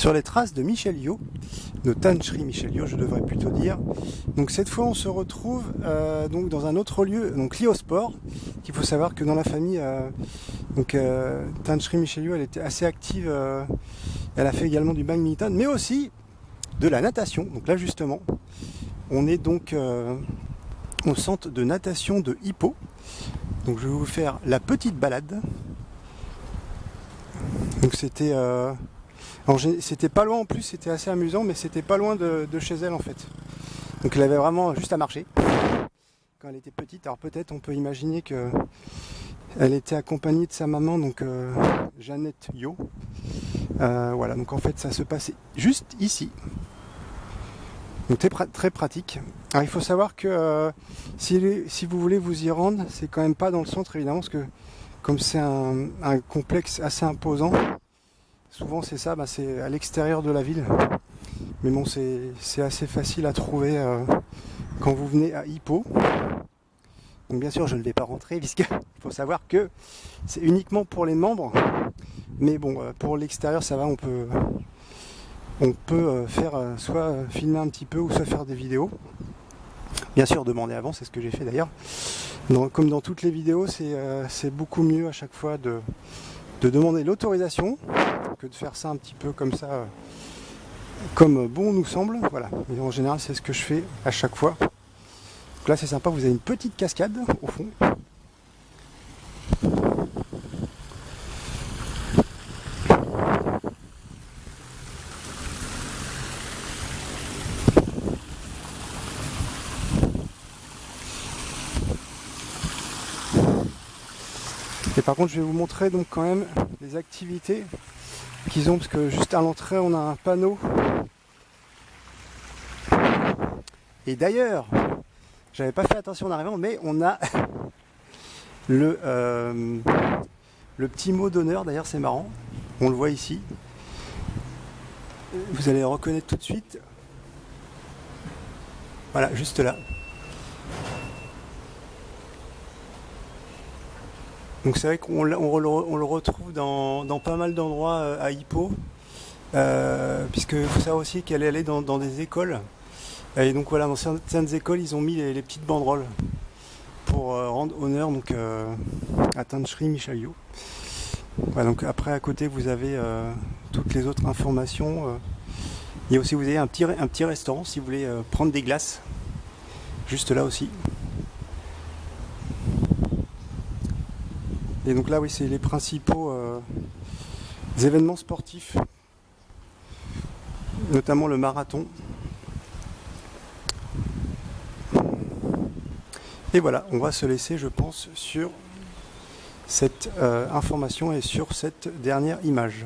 sur les traces de Michel Yeoh, de Tan Sri Michel Yeoh, je devrais plutôt dire. Donc cette fois, on se retrouve donc dans un autre lieu, donc l'Iosport. Il faut savoir que dans la famille, Tan Sri Michel Yeoh, elle était assez active. Elle a fait également du badminton, mais aussi de la natation. Donc là, justement, on est donc au centre de natation de Ipoh. Donc je vais vous faire la petite balade. Donc c'était pas loin en plus, c'était assez amusant, mais c'était pas loin de chez elle en fait. Donc elle avait vraiment juste à marcher quand elle était petite. Alors peut-être on peut imaginer que elle était accompagnée de sa maman, donc Jeannette Yeoh. Voilà, donc en fait ça se passait juste ici. Donc très pratique. Alors il faut savoir que si vous voulez vous y rendre, c'est quand même pas dans le centre évidemment, parce que comme c'est un complexe assez imposant, souvent c'est ça, c'est à l'extérieur de la ville. Mais bon, c'est assez facile à trouver quand vous venez à Ipoh. Donc bien sûr, je ne vais pas rentrer puisqu'il faut savoir que c'est uniquement pour les membres. Mais bon, pour l'extérieur, ça va, on peut faire soit filmer un petit peu ou soit faire des vidéos. Bien sûr, demander avant, c'est ce que j'ai fait d'ailleurs. Comme dans toutes les vidéos, c'est beaucoup mieux à chaque fois de demander l'autorisation que de faire ça un petit peu comme ça, comme bon nous semble. Voilà. Mais en général, c'est ce que je fais à chaque fois. Donc là, c'est sympa, vous avez une petite cascade au fond. Et par contre, je vais vous montrer donc quand même les activités qu'ils ont, parce que juste à l'entrée, on a un panneau. Et d'ailleurs, j'avais pas fait attention en arrivant, mais on a le petit mot d'honneur. D'ailleurs, c'est marrant, on le voit ici. Vous allez le reconnaître tout de suite. Voilà, juste là. Donc c'est vrai qu'on le retrouve dans pas mal d'endroits à Ipoh, puisqu'il faut savoir aussi qu'elle est allée dans des écoles. Et donc voilà, dans certaines écoles, ils ont mis les petites banderoles pour rendre honneur donc, à Tan Sri Michel Yeoh. Voilà, donc après, à côté, vous avez toutes les autres informations. Et aussi, vous avez un petit restaurant si vous voulez prendre des glaces. Juste là aussi. Et donc là, oui, c'est les principaux événements sportifs, notamment le marathon. Et voilà, on va se laisser, je pense, sur cette information et sur cette dernière image.